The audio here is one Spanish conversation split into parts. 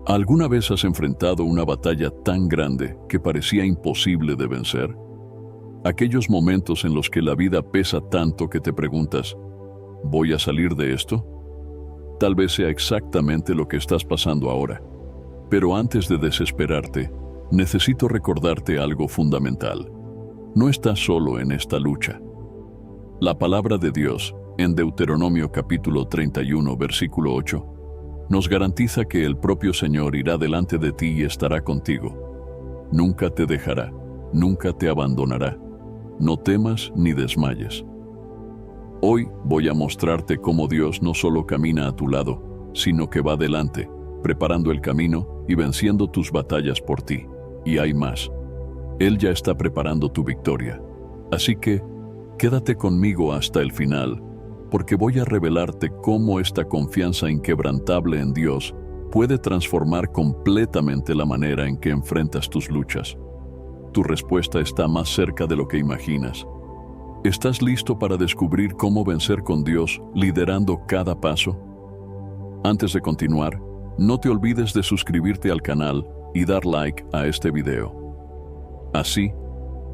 ¿Alguna vez has enfrentado una batalla tan grande que parecía imposible de vencer? Aquellos momentos en los que la vida pesa tanto que te preguntas, ¿voy a salir de esto? Tal vez sea exactamente lo que estás pasando ahora. Pero antes de desesperarte, necesito recordarte algo fundamental. No estás solo en esta lucha. La palabra de Dios, en Deuteronomio capítulo 31, versículo 8, nos garantiza que el propio Señor irá delante de ti y estará contigo. Nunca te dejará, nunca te abandonará. No temas ni desmayes. Hoy voy a mostrarte cómo Dios no solo camina a tu lado, sino que va delante, preparando el camino y venciendo tus batallas por ti. Y hay más. Él ya está preparando tu victoria. Así que, quédate conmigo hasta el final, porque voy a revelarte cómo esta confianza inquebrantable en Dios puede transformar completamente la manera en que enfrentas tus luchas. Tu respuesta está más cerca de lo que imaginas. ¿Estás listo para descubrir cómo vencer con Dios liderando cada paso? Antes de continuar, no te olvides de suscribirte al canal y dar like a este video. Así,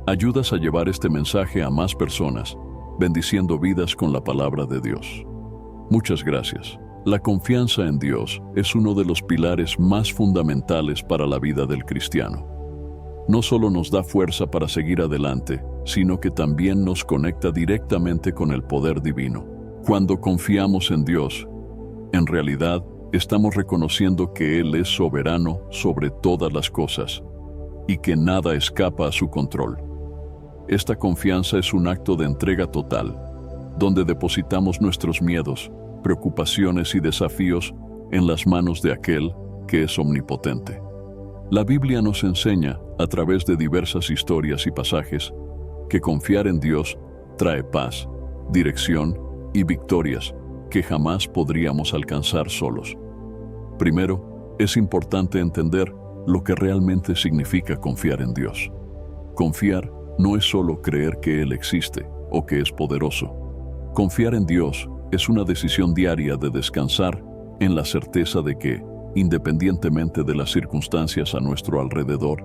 ayudas a llevar este mensaje a más personas, bendiciendo vidas con la palabra de Dios. Muchas gracias. La confianza en Dios es uno de los pilares más fundamentales para la vida del cristiano. No solo nos da fuerza para seguir adelante, sino que también nos conecta directamente con el poder divino. Cuando confiamos en Dios, en realidad estamos reconociendo que Él es soberano sobre todas las cosas y que nada escapa a su control. Esta confianza es un acto de entrega total, donde depositamos nuestros miedos, preocupaciones y desafíos en las manos de aquel que es omnipotente. La Biblia nos enseña, a través de diversas historias y pasajes, que confiar en Dios trae paz, dirección y victorias que jamás podríamos alcanzar solos. Primero, es importante entender lo que realmente significa confiar en Dios. Confiar no es solo creer que Él existe o que es poderoso. Confiar en Dios es una decisión diaria de descansar en la certeza de que, independientemente de las circunstancias a nuestro alrededor,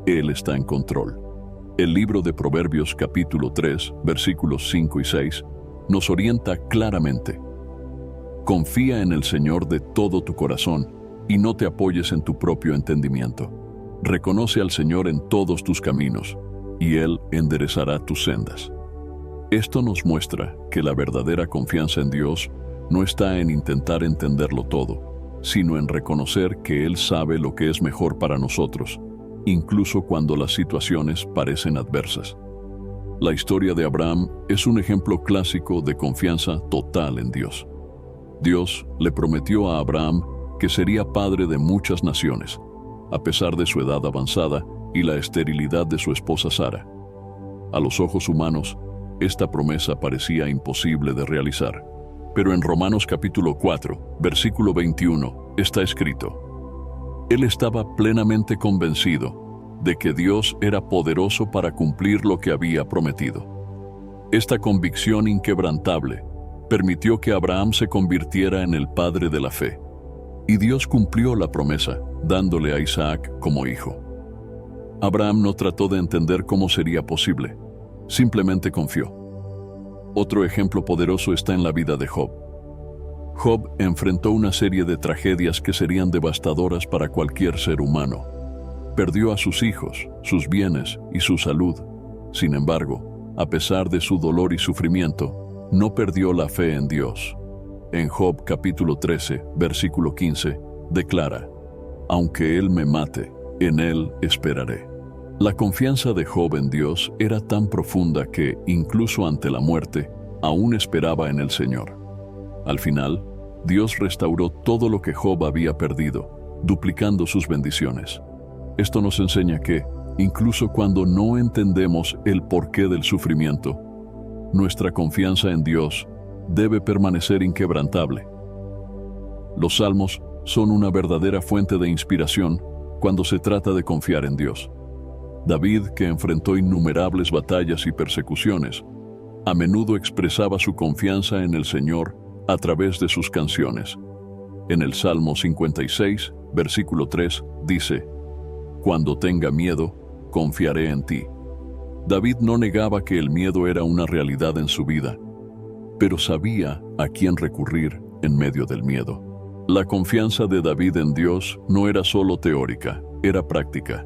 Él está en control. El libro de Proverbios capítulo 3, versículos 5 y 6, nos orienta claramente. Confía en el Señor de todo tu corazón y no te apoyes en tu propio entendimiento. Reconoce al Señor en todos tus caminos, y Él enderezará tus sendas. Esto nos muestra que la verdadera confianza en Dios no está en intentar entenderlo todo, sino en reconocer que Él sabe lo que es mejor para nosotros, incluso cuando las situaciones parecen adversas. La historia de Abraham es un ejemplo clásico de confianza total en Dios. Dios le prometió a Abraham que sería padre de muchas naciones, a pesar de su edad avanzada y la esterilidad de su esposa Sara. A los ojos humanos, esta promesa parecía imposible de realizar. Pero en Romanos capítulo 4, versículo 21, está escrito: Él estaba plenamente convencido de que Dios era poderoso para cumplir lo que había prometido. Esta convicción inquebrantable permitió que Abraham se convirtiera en el padre de la fe. Y Dios cumplió la promesa, dándole a Isaac como hijo. Abraham no trató de entender cómo sería posible, simplemente confió. Otro ejemplo poderoso está en la vida de Job. Job enfrentó una serie de tragedias que serían devastadoras para cualquier ser humano. Perdió a sus hijos, sus bienes y su salud. Sin embargo, a pesar de su dolor y sufrimiento, no perdió la fe en Dios. En Job capítulo 13, versículo 15, declara: Aunque Él me mate, en Él esperaré. La confianza de Job en Dios era tan profunda que, incluso ante la muerte, aún esperaba en el Señor. Al final, Dios restauró todo lo que Job había perdido, duplicando sus bendiciones. Esto nos enseña que, incluso cuando no entendemos el porqué del sufrimiento, nuestra confianza en Dios debe permanecer inquebrantable. Los Salmos son una verdadera fuente de inspiración cuando se trata de confiar en Dios. David, que enfrentó innumerables batallas y persecuciones, a menudo expresaba su confianza en el Señor a través de sus canciones. En el Salmo 56, versículo 3, dice: «Cuando tenga miedo, confiaré en ti». David no negaba que el miedo era una realidad en su vida, pero sabía a quién recurrir en medio del miedo. La confianza de David en Dios no era solo teórica, era práctica,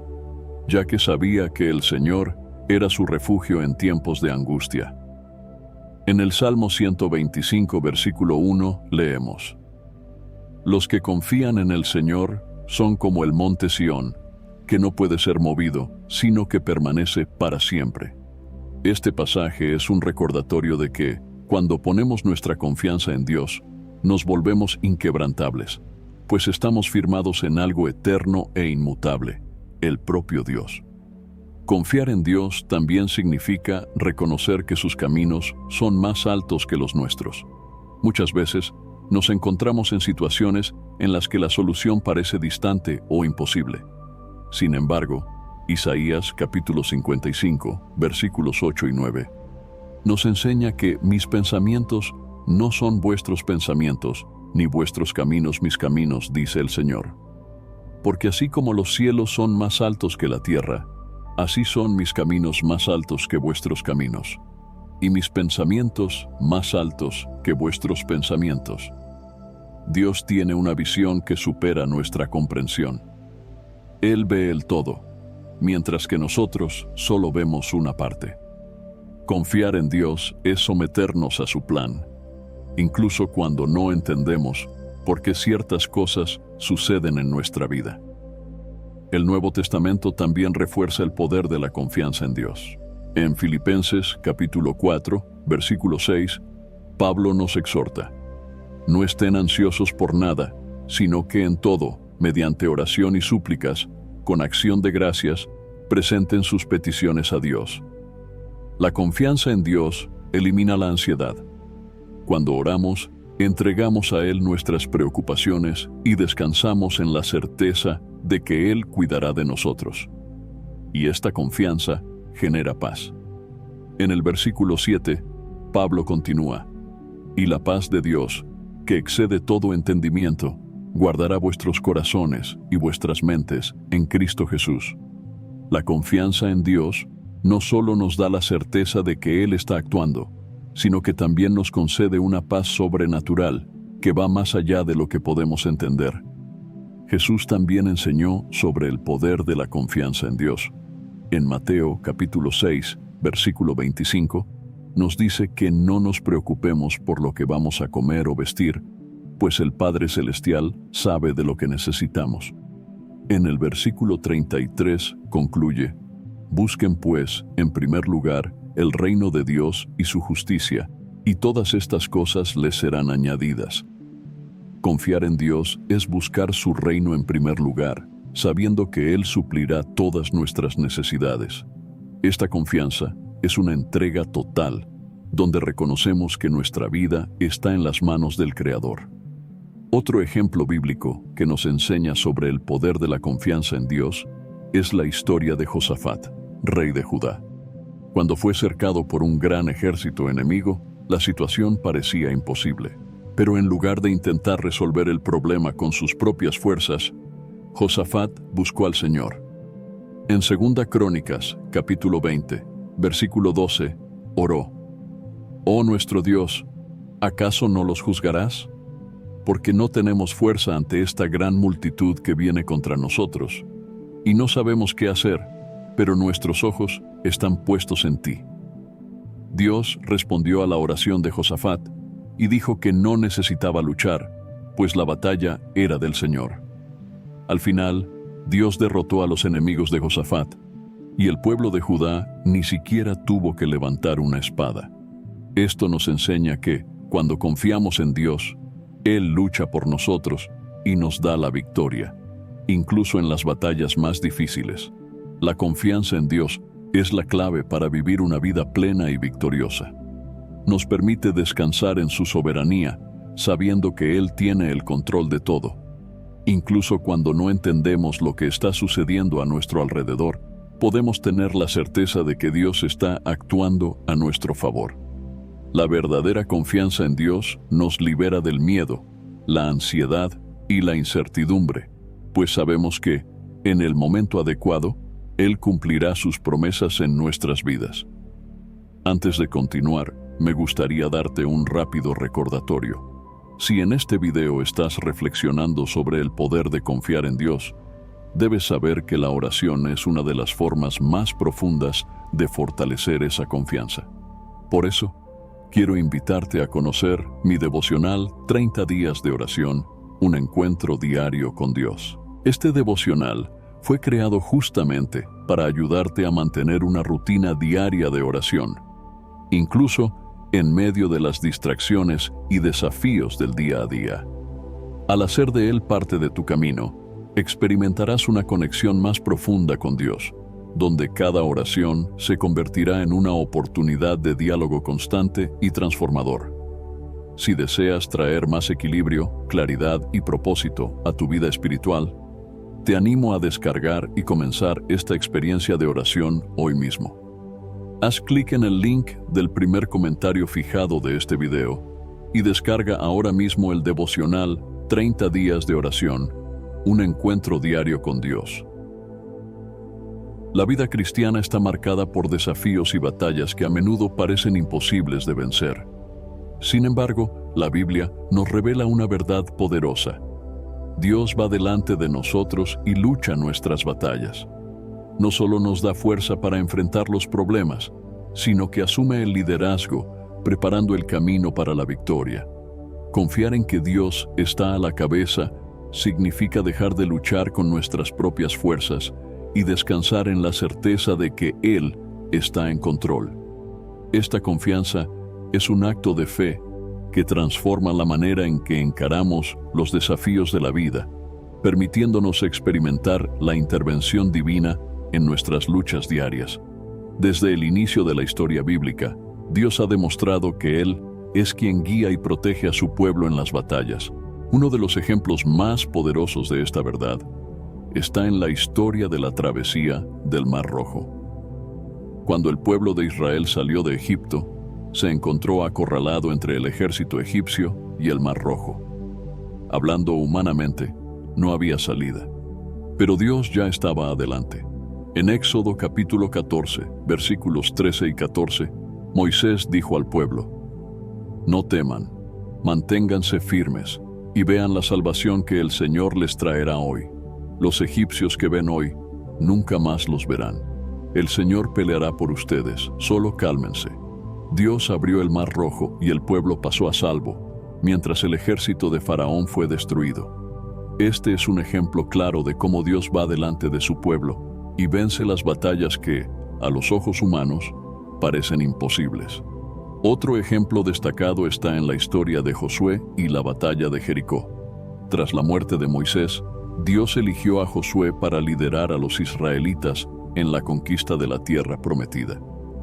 ya que sabía que el Señor era su refugio en tiempos de angustia. En el Salmo 125, versículo 1, leemos: «Los que confían en el Señor son como el monte Sión, que no puede ser movido, sino que permanece para siempre». Este pasaje es un recordatorio de que, cuando ponemos nuestra confianza en Dios, nos volvemos inquebrantables, pues estamos firmados en algo eterno e inmutable, el propio Dios. Confiar en Dios también significa reconocer que sus caminos son más altos que los nuestros. Muchas veces nos encontramos en situaciones en las que la solución parece distante o imposible. Sin embargo, Isaías capítulo 55, versículos 8 y 9, nos enseña que mis pensamientos no son vuestros pensamientos, ni vuestros caminos mis caminos, dice el Señor. Porque así como los cielos son más altos que la tierra, así son mis caminos más altos que vuestros caminos, y mis pensamientos más altos que vuestros pensamientos. Dios tiene una visión que supera nuestra comprensión. Él ve el todo, mientras que nosotros solo vemos una parte. Confiar en Dios es someternos a su plan, incluso cuando no entendemos por qué ciertas cosas suceden en nuestra vida. El Nuevo Testamento también refuerza el poder de la confianza en Dios. En Filipenses capítulo 4, versículo 6, Pablo nos exhorta: «No estén ansiosos por nada, sino que en todo, mediante oración y súplicas, con acción de gracias, presenten sus peticiones a Dios». La confianza en Dios elimina la ansiedad. Cuando oramos, entregamos a Él nuestras preocupaciones y descansamos en la certeza de que Él cuidará de nosotros. Y esta confianza genera paz. En el versículo 7, Pablo continúa: «Y la paz de Dios, que excede todo entendimiento, guardará vuestros corazones y vuestras mentes en Cristo Jesús». La confianza en Dios no solo nos da la certeza de que Él está actuando, sino que también nos concede una paz sobrenatural que va más allá de lo que podemos entender. Jesús también enseñó sobre el poder de la confianza en Dios. En Mateo capítulo 6, versículo 25, nos dice que no nos preocupemos por lo que vamos a comer o vestir, pues el Padre Celestial sabe de lo que necesitamos. En el versículo 33 concluye: «Busquen pues, en primer lugar, el reino de Dios y su justicia, y todas estas cosas les serán añadidas». Confiar en Dios es buscar su reino en primer lugar, sabiendo que Él suplirá todas nuestras necesidades. Esta confianza es una entrega total, donde reconocemos que nuestra vida está en las manos del Creador. Otro ejemplo bíblico que nos enseña sobre el poder de la confianza en Dios es la historia de Josafat, rey de Judá. Cuando fue cercado por un gran ejército enemigo, la situación parecía imposible. Pero en lugar de intentar resolver el problema con sus propias fuerzas, Josafat buscó al Señor. En 2 Crónicas, capítulo 20, versículo 12, oró: «Oh nuestro Dios, ¿acaso no los juzgarás? Porque no tenemos fuerza ante esta gran multitud que viene contra nosotros, y no sabemos qué hacer, pero nuestros ojos están puestos en ti». Dios respondió a la oración de Josafat y dijo que no necesitaba luchar, pues la batalla era del Señor. Al final, Dios derrotó a los enemigos de Josafat, y el pueblo de Judá ni siquiera tuvo que levantar una espada. Esto nos enseña que, cuando confiamos en Dios, Él lucha por nosotros y nos da la victoria, incluso en las batallas más difíciles. La confianza en Dios es la clave para vivir una vida plena y victoriosa. Nos permite descansar en su soberanía, sabiendo que Él tiene el control de todo. Incluso cuando no entendemos lo que está sucediendo a nuestro alrededor, podemos tener la certeza de que Dios está actuando a nuestro favor. La verdadera confianza en Dios nos libera del miedo, la ansiedad y la incertidumbre, pues sabemos que, en el momento adecuado, Él cumplirá sus promesas en nuestras vidas. Antes de continuar, me gustaría darte un rápido recordatorio. Si en este video estás reflexionando sobre el poder de confiar en Dios, debes saber que la oración es una de las formas más profundas de fortalecer esa confianza. Por eso, quiero invitarte a conocer mi devocional 30 días de oración, un encuentro diario con Dios. Este devocional fue creado justamente para ayudarte a mantener una rutina diaria de oración, incluso en medio de las distracciones y desafíos del día a día. Al hacer de él parte de tu camino, experimentarás una conexión más profunda con Dios, donde cada oración se convertirá en una oportunidad de diálogo constante y transformador. Si deseas traer más equilibrio, claridad y propósito a tu vida espiritual, te animo a descargar y comenzar esta experiencia de oración hoy mismo. Haz clic en el link del primer comentario fijado de este video y descarga ahora mismo el devocional 30 días de oración, un encuentro diario con Dios. La vida cristiana está marcada por desafíos y batallas que a menudo parecen imposibles de vencer. Sin embargo, la Biblia nos revela una verdad poderosa. Dios va delante de nosotros y lucha nuestras batallas. No solo nos da fuerza para enfrentar los problemas, sino que asume el liderazgo, preparando el camino para la victoria. Confiar en que Dios está a la cabeza significa dejar de luchar con nuestras propias fuerzas y descansar en la certeza de que Él está en control. Esta confianza es un acto de fe que transforma la manera en que encaramos los desafíos de la vida, permitiéndonos experimentar la intervención divina en nuestras luchas diarias. Desde el inicio de la historia bíblica, Dios ha demostrado que Él es quien guía y protege a su pueblo en las batallas. Uno de los ejemplos más poderosos de esta verdad está en la historia de la travesía del Mar Rojo. Cuando el pueblo de Israel salió de Egipto, se encontró acorralado entre el ejército egipcio y el Mar Rojo. Hablando humanamente, no había salida, pero Dios ya estaba adelante. En Éxodo capítulo 14, versículos 13 y 14, Moisés dijo al pueblo: «No teman, manténganse firmes y vean la salvación que el Señor les traerá hoy. Los egipcios que ven hoy, nunca más los verán. El Señor peleará por ustedes, solo cálmense». Dios abrió el Mar Rojo y el pueblo pasó a salvo, mientras el ejército de Faraón fue destruido. Este es un ejemplo claro de cómo Dios va delante de su pueblo y vence las batallas que, a los ojos humanos, parecen imposibles. Otro ejemplo destacado está en la historia de Josué y la batalla de Jericó. Tras la muerte de Moisés, Dios eligió a Josué para liderar a los israelitas en la conquista de la tierra prometida.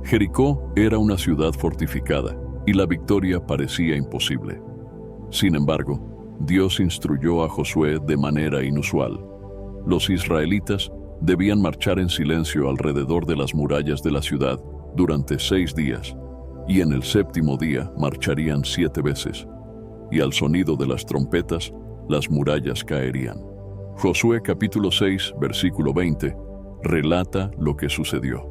Jericó era una ciudad fortificada y la victoria parecía imposible. Sin embargo, Dios instruyó a Josué de manera inusual. Los israelitas debían marchar en silencio alrededor de las murallas de la ciudad durante 6 días, y en el 7º día marcharían 7 veces, y al sonido de las trompetas, las murallas caerían. Josué capítulo 6, versículo 20, relata lo que sucedió.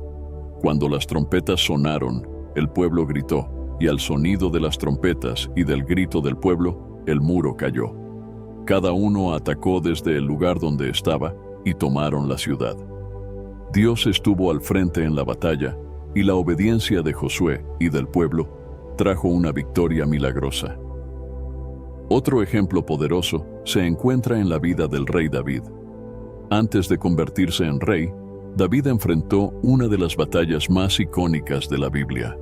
Cuando las trompetas sonaron, el pueblo gritó, y al sonido de las trompetas y del grito del pueblo, el muro cayó. Cada uno atacó desde el lugar donde estaba y tomaron la ciudad. Dios estuvo al frente en la batalla, y la obediencia de Josué y del pueblo trajo una victoria milagrosa. Otro ejemplo poderoso se encuentra en la vida del rey David. Antes de convertirse en rey, David enfrentó una de las batallas más icónicas de la Biblia,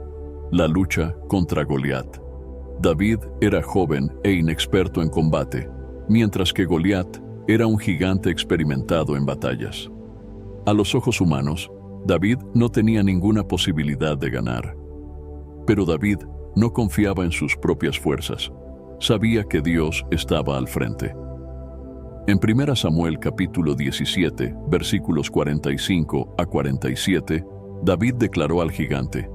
la lucha contra Goliat. David era joven e inexperto en combate, mientras que Goliat era un gigante experimentado en batallas. A los ojos humanos, David no tenía ninguna posibilidad de ganar. Pero David no confiaba en sus propias fuerzas. Sabía que Dios estaba al frente. En 1 Samuel capítulo 17, versículos 45 a 47, David declaró al gigante: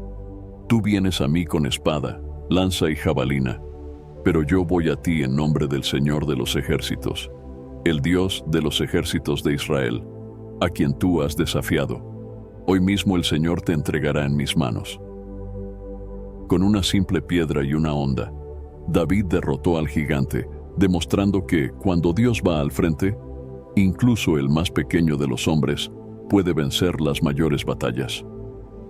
«Tú vienes a mí con espada, lanza y jabalina, pero yo voy a ti en nombre del Señor de los ejércitos, el Dios de los ejércitos de Israel, a quien tú has desafiado. Hoy mismo el Señor te entregará en mis manos. Con una simple piedra y una honda, David derrotó al gigante, demostrando que, cuando Dios va al frente, incluso el más pequeño de los hombres puede vencer las mayores batallas.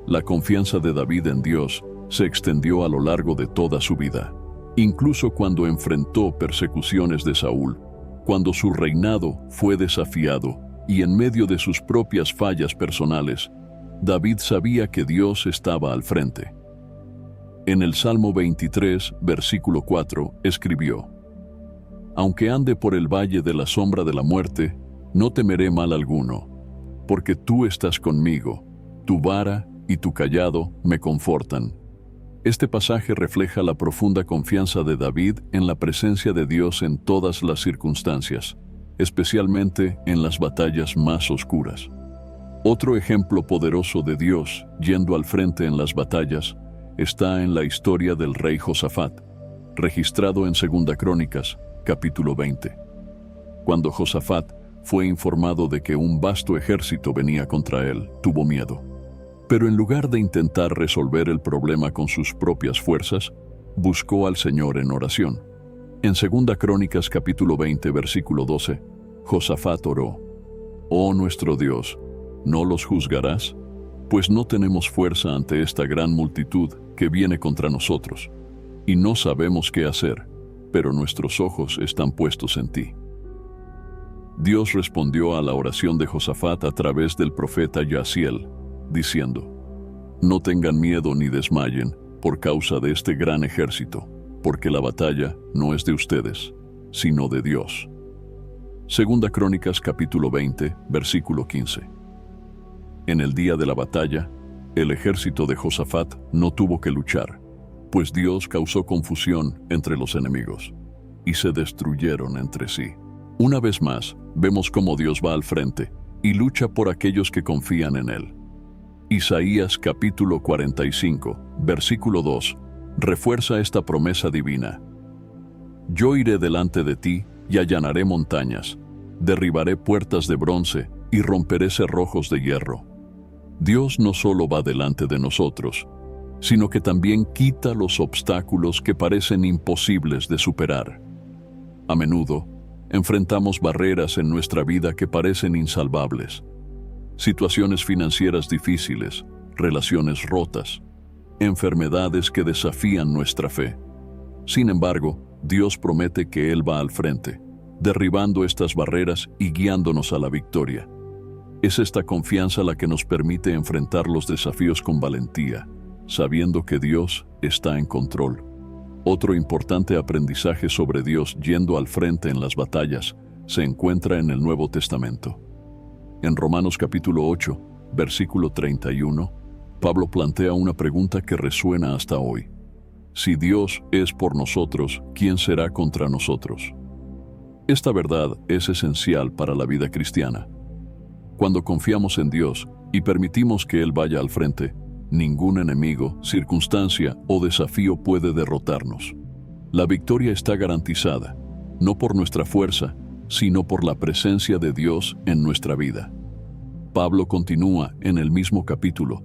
La confianza de David en Dios se extendió a lo largo de toda su vida. Incluso cuando enfrentó persecuciones de Saúl, cuando su reinado fue desafiado y en medio de sus propias fallas personales, David sabía que Dios estaba al frente. En el Salmo 23, versículo 4, escribió: Aunque ande por el valle de la sombra de la muerte, no temeré mal alguno, porque tú estás conmigo, tu vara y tu cayado me confortan. Este pasaje refleja la profunda confianza de David en la presencia de Dios en todas las circunstancias, especialmente en las batallas más oscuras. Otro ejemplo poderoso de Dios yendo al frente en las batallas está en la historia del rey Josafat, registrado en 2 Crónicas, capítulo 20. Cuando Josafat fue informado de que un vasto ejército venía contra él, tuvo miedo. Pero en lugar de intentar resolver el problema con sus propias fuerzas, buscó al Señor en oración. En 2 Crónicas capítulo 20, versículo 12, Josafat oró: «Oh nuestro Dios, ¿no los juzgarás? Pues no tenemos fuerza ante esta gran multitud que viene contra nosotros, y no sabemos qué hacer, pero nuestros ojos están puestos en ti». Dios respondió a la oración de Josafat a través del profeta Yaasiel, diciendo: «No tengan miedo ni desmayen por causa de este gran ejército, porque la batalla no es de ustedes, sino de Dios». 2 Crónicas capítulo 20, versículo 15. En el día de la batalla, el ejército de Josafat no tuvo que luchar, pues Dios causó confusión entre los enemigos, y se destruyeron entre sí. Una vez más, vemos cómo Dios va al frente y lucha por aquellos que confían en Él. Isaías capítulo 45, versículo 2, refuerza esta promesa divina: «Yo iré delante de ti y allanaré montañas, derribaré puertas de bronce y romperé cerrojos de hierro». Dios no solo va delante de nosotros, sino que también quita los obstáculos que parecen imposibles de superar. A menudo, enfrentamos barreras en nuestra vida que parecen insalvables. Situaciones financieras difíciles, relaciones rotas, enfermedades que desafían nuestra fe. Sin embargo, Dios promete que Él va al frente, derribando estas barreras y guiándonos a la victoria. Es esta confianza la que nos permite enfrentar los desafíos con valentía, sabiendo que Dios está en control. Otro importante aprendizaje sobre Dios yendo al frente en las batallas se encuentra en el Nuevo Testamento. En Romanos capítulo 8, versículo 31, Pablo plantea una pregunta que resuena hasta hoy: si Dios es por nosotros, ¿quién será contra nosotros? Esta verdad es esencial para la vida cristiana. Cuando confiamos en Dios y permitimos que Él vaya al frente, ningún enemigo, circunstancia o desafío puede derrotarnos. La victoria está garantizada, no por nuestra fuerza, sino por la presencia de Dios en nuestra vida. Pablo continúa en el mismo capítulo,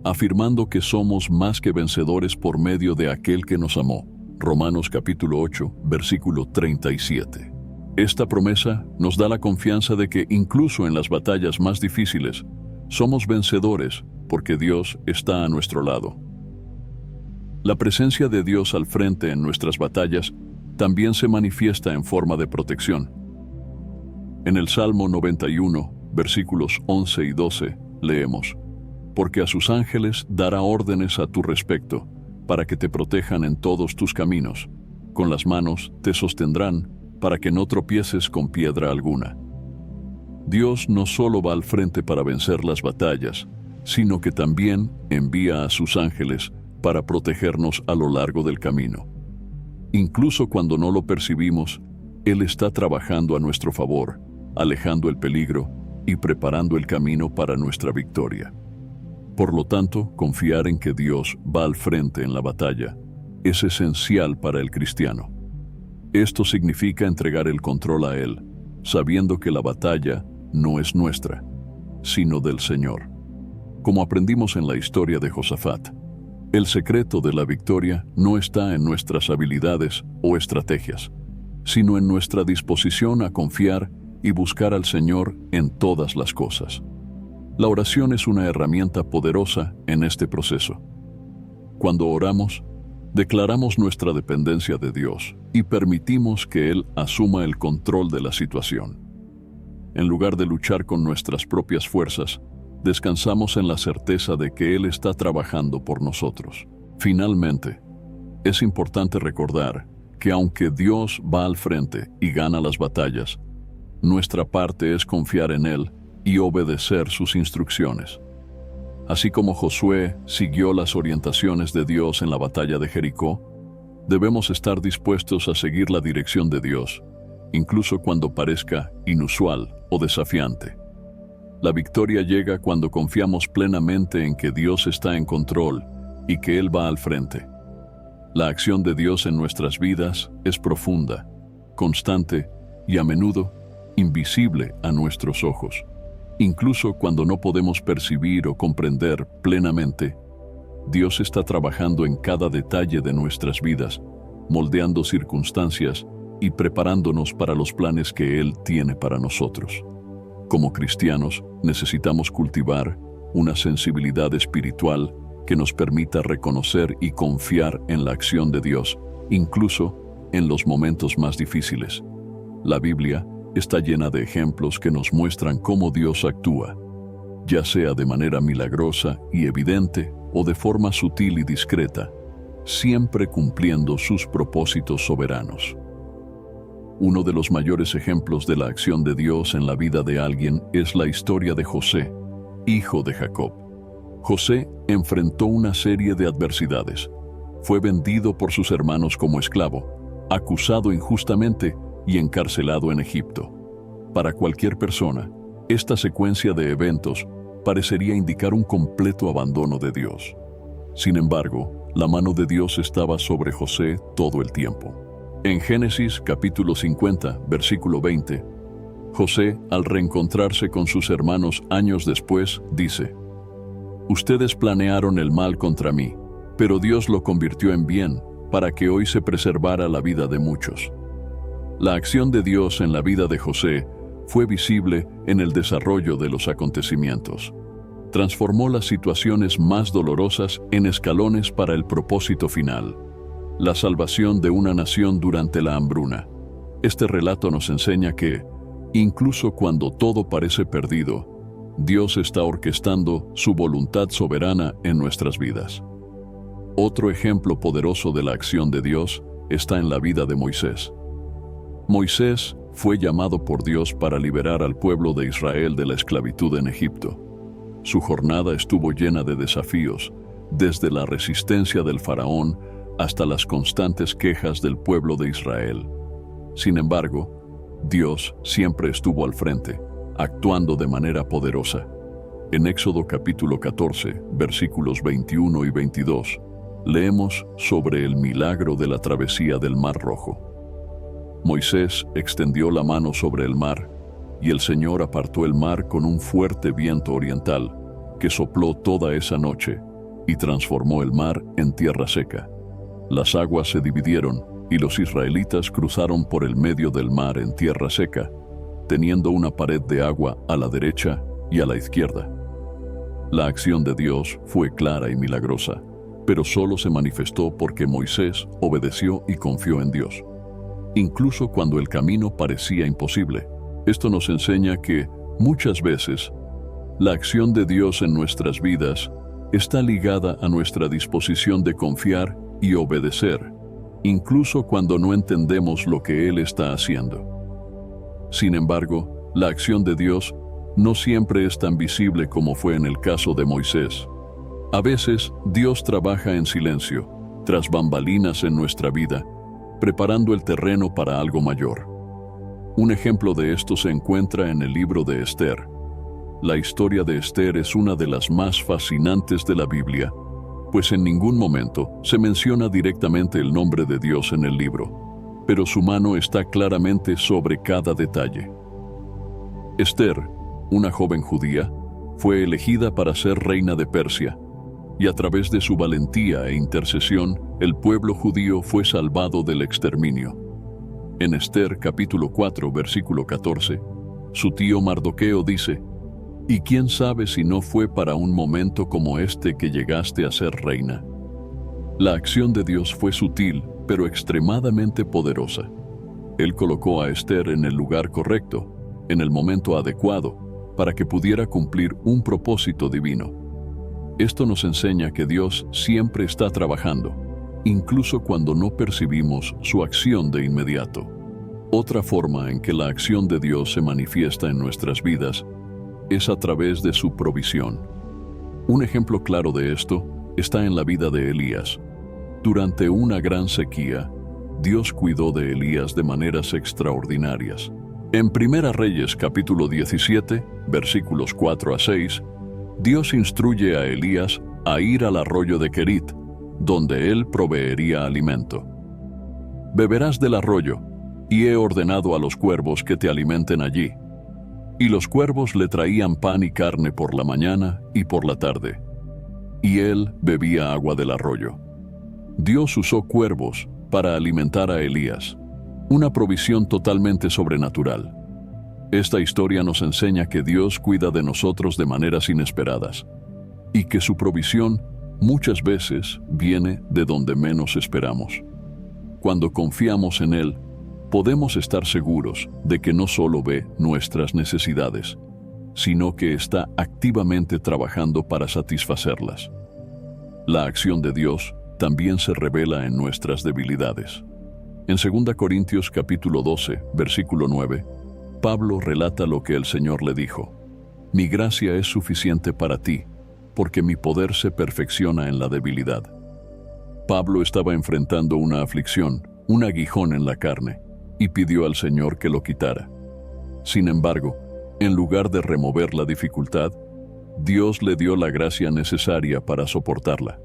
afirmando que somos más que vencedores por medio de aquel que nos amó. Romanos capítulo 8, versículo 37. Esta promesa nos da la confianza de que incluso en las batallas más difíciles, somos vencedores porque Dios está a nuestro lado. La presencia de Dios al frente en nuestras batallas también se manifiesta en forma de protección. En el Salmo 91, versículos 11 y 12, leemos: «Porque a sus ángeles dará órdenes a tu respecto, para que te protejan en todos tus caminos. Con las manos te sostendrán, para que no tropieces con piedra alguna». Dios no solo va al frente para vencer las batallas, sino que también envía a sus ángeles para protegernos a lo largo del camino. Incluso cuando no lo percibimos, Él está trabajando a nuestro favor, alejando el peligro y preparando el camino para nuestra victoria. Por lo tanto, confiar en que Dios va al frente en la batalla es esencial para el cristiano. Esto significa entregar el control a Él, sabiendo que la batalla no es nuestra, sino del Señor. Como aprendimos en la historia de Josafat, el secreto de la victoria no está en nuestras habilidades o estrategias, sino en nuestra disposición a confiar y buscar al Señor en todas las cosas. La oración es una herramienta poderosa en este proceso. Cuando oramos, declaramos nuestra dependencia de Dios y permitimos que Él asuma el control de la situación. En lugar de luchar con nuestras propias fuerzas, descansamos en la certeza de que Él está trabajando por nosotros. Finalmente, es importante recordar que aunque Dios va al frente y gana las batallas, nuestra parte es confiar en Él y obedecer sus instrucciones. Así como Josué siguió las orientaciones de Dios en la batalla de Jericó, debemos estar dispuestos a seguir la dirección de Dios, incluso cuando parezca inusual o desafiante. La victoria llega cuando confiamos plenamente en que Dios está en control y que Él va al frente. La acción de Dios en nuestras vidas es profunda, constante y a menudo invisible a nuestros ojos. Incluso cuando no podemos percibir o comprender plenamente, Dios está trabajando en cada detalle de nuestras vidas, moldeando circunstancias y preparándonos para los planes que Él tiene para nosotros. Como cristianos, necesitamos cultivar una sensibilidad espiritual que nos permita reconocer y confiar en la acción de Dios, incluso en los momentos más difíciles. La Biblia está llena de ejemplos que nos muestran cómo Dios actúa, ya sea de manera milagrosa y evidente o de forma sutil y discreta, siempre cumpliendo sus propósitos soberanos. Uno de los mayores ejemplos de la acción de Dios en la vida de alguien es la historia de José, hijo de Jacob. José enfrentó una serie de adversidades. Fue vendido por sus hermanos como esclavo, acusado injustamente y encarcelado en Egipto. Para cualquier persona, esta secuencia de eventos parecería indicar un completo abandono de Dios. Sin embargo, la mano de Dios estaba sobre José todo el tiempo. En Génesis capítulo 50, versículo 20, José, al reencontrarse con sus hermanos años después, dice: «Ustedes planearon el mal contra mí, pero Dios lo convirtió en bien, para que hoy se preservara la vida de muchos». La acción de Dios en la vida de José fue visible en el desarrollo de los acontecimientos. Transformó las situaciones más dolorosas en escalones para el propósito final, la salvación de una nación durante la hambruna. Este relato nos enseña que, incluso cuando todo parece perdido, Dios está orquestando su voluntad soberana en nuestras vidas. Otro ejemplo poderoso de la acción de Dios está en la vida de Moisés. Moisés fue llamado por Dios para liberar al pueblo de Israel de la esclavitud en Egipto. Su jornada estuvo llena de desafíos, desde la resistencia del faraón hasta las constantes quejas del pueblo de Israel. Sin embargo, Dios siempre estuvo al frente, actuando de manera poderosa. En Éxodo capítulo 14, versículos 21 y 22, leemos sobre el milagro de la travesía del Mar Rojo. Moisés extendió la mano sobre el mar, y el Señor apartó el mar con un fuerte viento oriental, que sopló toda esa noche, y transformó el mar en tierra seca. Las aguas se dividieron, y los israelitas cruzaron por el medio del mar en tierra seca, teniendo una pared de agua a la derecha y a la izquierda. La acción de Dios fue clara y milagrosa, pero solo se manifestó porque Moisés obedeció y confió en Dios. Incluso cuando el camino parecía imposible, esto nos enseña que, muchas veces, la acción de Dios en nuestras vidas está ligada a nuestra disposición de confiar y obedecer, incluso cuando no entendemos lo que Él está haciendo. Sin embargo, la acción de Dios no siempre es tan visible como fue en el caso de Moisés. A veces, Dios trabaja en silencio, tras bambalinas en nuestra vida, preparando el terreno para algo mayor. Un ejemplo de esto se encuentra en el libro de Esther. La historia de Esther es una de las más fascinantes de la Biblia, pues en ningún momento se menciona directamente el nombre de Dios en el libro, pero su mano está claramente sobre cada detalle. Esther, una joven judía, fue elegida para ser reina de Persia, y a través de su valentía e intercesión, el pueblo judío fue salvado del exterminio. En Esther capítulo 4, versículo 14, su tío Mardoqueo dice: «¿Y quién sabe si no fue para un momento como este que llegaste a ser reina?». La acción de Dios fue sutil, pero extremadamente poderosa. Él colocó a Esther en el lugar correcto, en el momento adecuado, para que pudiera cumplir un propósito divino. Esto nos enseña que Dios siempre está trabajando, incluso cuando no percibimos su acción de inmediato. Otra forma en que la acción de Dios se manifiesta en nuestras vidas es a través de su provisión. Un ejemplo claro de esto está en la vida de Elías. Durante una gran sequía, Dios cuidó de Elías de maneras extraordinarias. En Primera Reyes capítulo 17, versículos 4 a 6, Dios instruye a Elías a ir al arroyo de Querit, donde él proveería alimento. «Beberás del arroyo, y he ordenado a los cuervos que te alimenten allí». Y los cuervos le traían pan y carne por la mañana y por la tarde, y él bebía agua del arroyo. Dios usó cuervos para alimentar a Elías, una provisión totalmente sobrenatural. Esta historia nos enseña que Dios cuida de nosotros de maneras inesperadas, y que su provisión muchas veces viene de donde menos esperamos. Cuando confiamos en Él, podemos estar seguros de que no solo ve nuestras necesidades, sino que está activamente trabajando para satisfacerlas. La acción de Dios también se revela en nuestras debilidades. En 2 Corintios capítulo 12, versículo 9, Pablo relata lo que el Señor le dijo: «Mi gracia es suficiente para ti, porque mi poder se perfecciona en la debilidad». Pablo estaba enfrentando una aflicción, un aguijón en la carne, y pidió al Señor que lo quitara. Sin embargo, en lugar de remover la dificultad, Dios le dio la gracia necesaria para soportarla.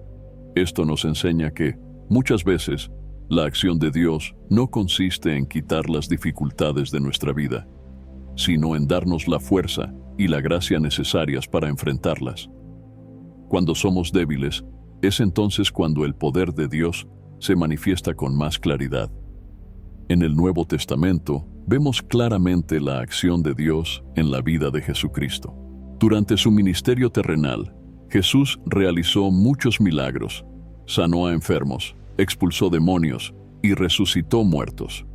Esto nos enseña que, muchas veces, la acción de Dios no consiste en quitar las dificultades de nuestra vida, sino en darnos la fuerza y la gracia necesarias para enfrentarlas. Cuando somos débiles, es entonces cuando el poder de Dios se manifiesta con más claridad. En el Nuevo Testamento vemos claramente la acción de Dios en la vida de Jesucristo. Durante su ministerio terrenal, Jesús realizó muchos milagros, sanó a enfermos, expulsó demonios y resucitó muertos.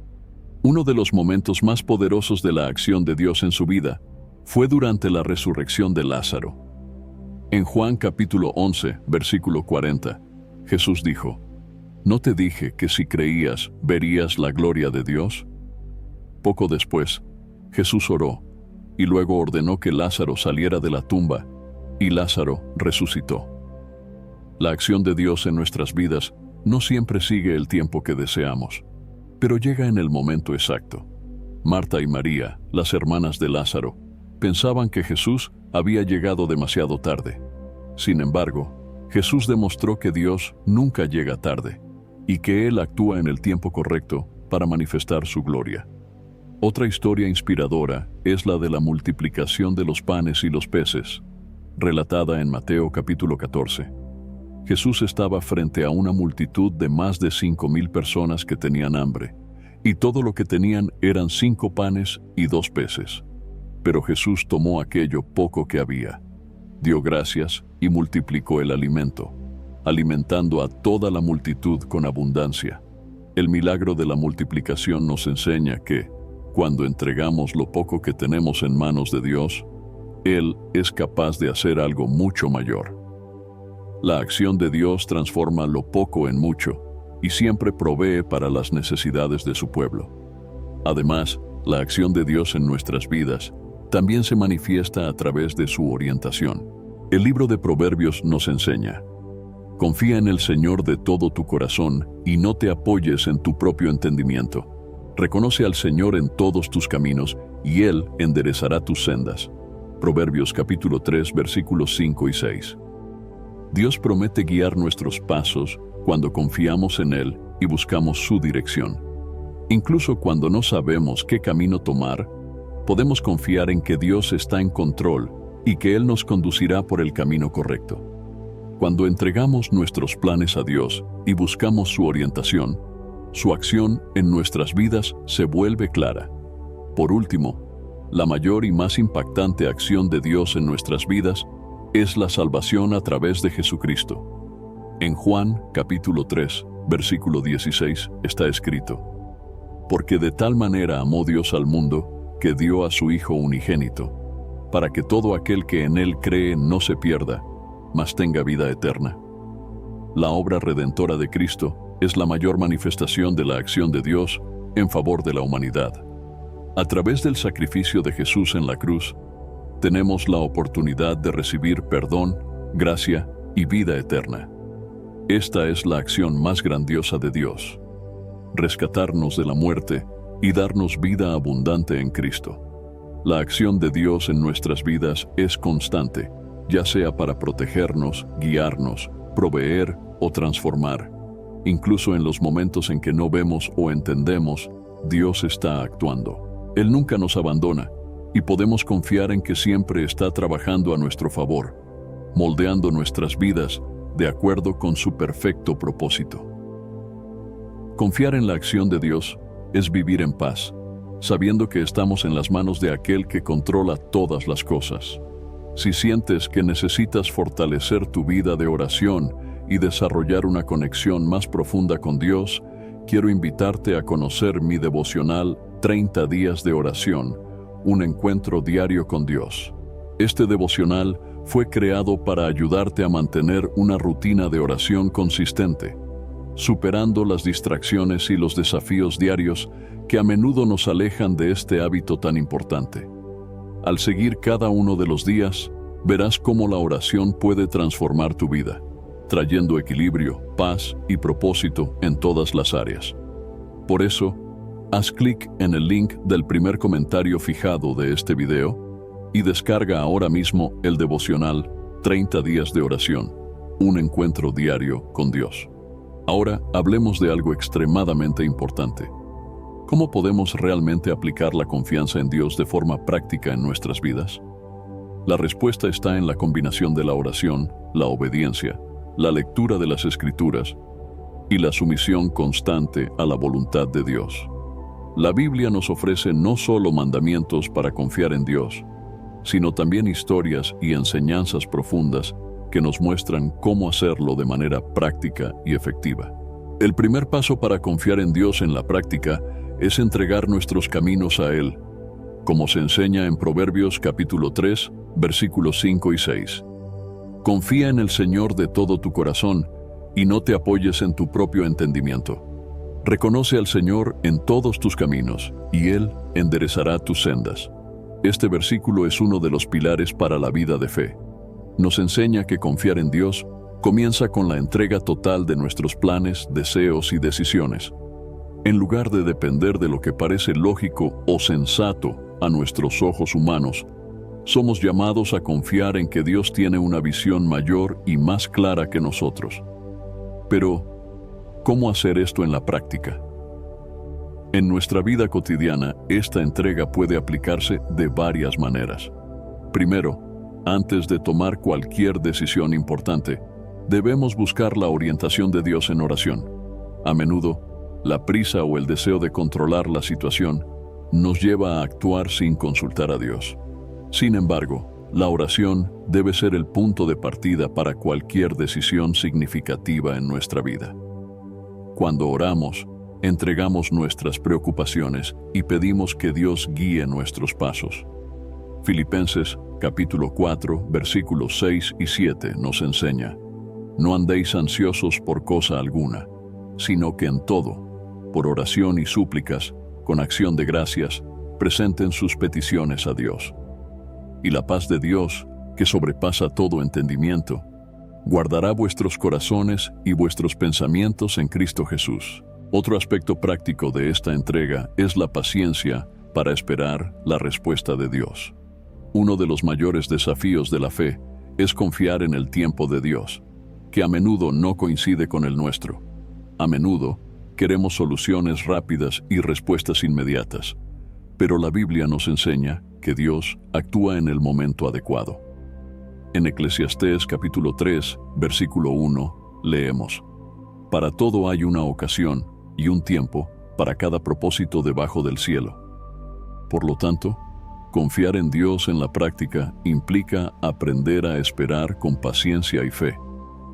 Uno de los momentos más poderosos de la acción de Dios en su vida fue durante la resurrección de Lázaro. En Juan capítulo 11, versículo 40, Jesús dijo: «¿No te dije que si creías verías la gloria de Dios?». Poco después, Jesús oró y luego ordenó que Lázaro saliera de la tumba, y Lázaro resucitó. La acción de Dios en nuestras vidas no siempre sigue el tiempo que deseamos, pero llega en el momento exacto. Marta y María, las hermanas de Lázaro, pensaban que Jesús había llegado demasiado tarde. Sin embargo, Jesús demostró que Dios nunca llega tarde, y que Él actúa en el tiempo correcto para manifestar su gloria. Otra historia inspiradora es la de la multiplicación de los panes y los peces, relatada en Mateo capítulo 14. Jesús estaba frente a una multitud de más de 5,000 personas que tenían hambre, y todo lo que tenían eran 5 panes y 2 peces. Pero Jesús tomó aquello poco que había, dio gracias y multiplicó el alimento, alimentando a toda la multitud con abundancia. El milagro de la multiplicación nos enseña que, cuando entregamos lo poco que tenemos en manos de Dios, Él es capaz de hacer algo mucho mayor. La acción de Dios transforma lo poco en mucho y siempre provee para las necesidades de su pueblo. Además, la acción de Dios en nuestras vidas también se manifiesta a través de su orientación. El libro de Proverbios nos enseña: «Confía en el Señor de todo tu corazón y no te apoyes en tu propio entendimiento. Reconoce al Señor en todos tus caminos y Él enderezará tus sendas». Proverbios capítulo 3, versículos 5 y 6. Dios promete guiar nuestros pasos cuando confiamos en Él y buscamos su dirección. Incluso cuando no sabemos qué camino tomar, podemos confiar en que Dios está en control y que Él nos conducirá por el camino correcto. Cuando entregamos nuestros planes a Dios y buscamos su orientación, su acción en nuestras vidas se vuelve clara. Por último, la mayor y más impactante acción de Dios en nuestras vidas es la salvación a través de Jesucristo. En Juan, capítulo 3, versículo 16, está escrito: Porque de tal manera amó Dios al mundo, que dio a su Hijo unigénito, para que todo aquel que en Él cree no se pierda, mas tenga vida eterna. La obra redentora de Cristo es la mayor manifestación de la acción de Dios en favor de la humanidad. A través del sacrificio de Jesús en la cruz, tenemos la oportunidad de recibir perdón, gracia y vida eterna. Esta es la acción más grandiosa de Dios: rescatarnos de la muerte y darnos vida abundante en Cristo. La acción de Dios en nuestras vidas es constante, ya sea para protegernos, guiarnos, proveer o transformar. Incluso en los momentos en que no vemos o entendemos, Dios está actuando. Él nunca nos abandona y podemos confiar en que siempre está trabajando a nuestro favor, moldeando nuestras vidas de acuerdo con su perfecto propósito. Confiar en la acción de Dios es vivir en paz, sabiendo que estamos en las manos de aquel que controla todas las cosas. Si sientes que necesitas fortalecer tu vida de oración y desarrollar una conexión más profunda con Dios, quiero invitarte a conocer mi devocional 30 días de oración, un encuentro diario con Dios. Este devocional fue creado para ayudarte a mantener una rutina de oración consistente, superando las distracciones y los desafíos diarios que a menudo nos alejan de este hábito tan importante. Al seguir cada uno de los días, verás cómo la oración puede transformar tu vida, trayendo equilibrio, paz y propósito en todas las áreas. Por eso, haz clic en el link del primer comentario fijado de este video y descarga ahora mismo el devocional 30 días de oración, un encuentro diario con Dios. Ahora hablemos de algo extremadamente importante. ¿Cómo podemos realmente aplicar la confianza en Dios de forma práctica en nuestras vidas? La respuesta está en la combinación de la oración, la obediencia, la lectura de las Escrituras y la sumisión constante a la voluntad de Dios. La Biblia nos ofrece no solo mandamientos para confiar en Dios, sino también historias y enseñanzas profundas que nos muestran cómo hacerlo de manera práctica y efectiva. El primer paso para confiar en Dios en la práctica es entregar nuestros caminos a Él, como se enseña en Proverbios capítulo 3, versículos 5 y 6. Confía en el Señor de todo tu corazón y no te apoyes en tu propio entendimiento. Reconoce al Señor en todos tus caminos y Él enderezará tus sendas. Este versículo es uno de los pilares para la vida de fe. Nos enseña que confiar en Dios comienza con la entrega total de nuestros planes, deseos y decisiones. En lugar de depender de lo que parece lógico o sensato a nuestros ojos humanos, somos llamados a confiar en que Dios tiene una visión mayor y más clara que nosotros. Pero, ¿cómo hacer esto en la práctica? En nuestra vida cotidiana, esta entrega puede aplicarse de varias maneras. Primero, antes de tomar cualquier decisión importante, debemos buscar la orientación de Dios en oración. A menudo, la prisa o el deseo de controlar la situación nos lleva a actuar sin consultar a Dios. Sin embargo, la oración debe ser el punto de partida para cualquier decisión significativa en nuestra vida. Cuando oramos, entregamos nuestras preocupaciones y pedimos que Dios guíe nuestros pasos. Filipenses capítulo 4, versículos 6 y 7 nos enseña: No andéis ansiosos por cosa alguna, sino que en todo, por oración y súplicas, con acción de gracias, presenten sus peticiones a Dios. Y la paz de Dios, que sobrepasa todo entendimiento, guardará vuestros corazones y vuestros pensamientos en Cristo Jesús. Otro aspecto práctico de esta entrega es la paciencia para esperar la respuesta de Dios. Uno de los mayores desafíos de la fe es confiar en el tiempo de Dios, que a menudo no coincide con el nuestro. A menudo queremos soluciones rápidas y respuestas inmediatas. pero la Biblia nos enseña que Dios actúa en el momento adecuado. En Eclesiastés capítulo 3, versículo 1, leemos: Para todo hay una ocasión y un tiempo para cada propósito debajo del cielo. Por lo tanto, confiar en Dios en la práctica implica aprender a esperar con paciencia y fe,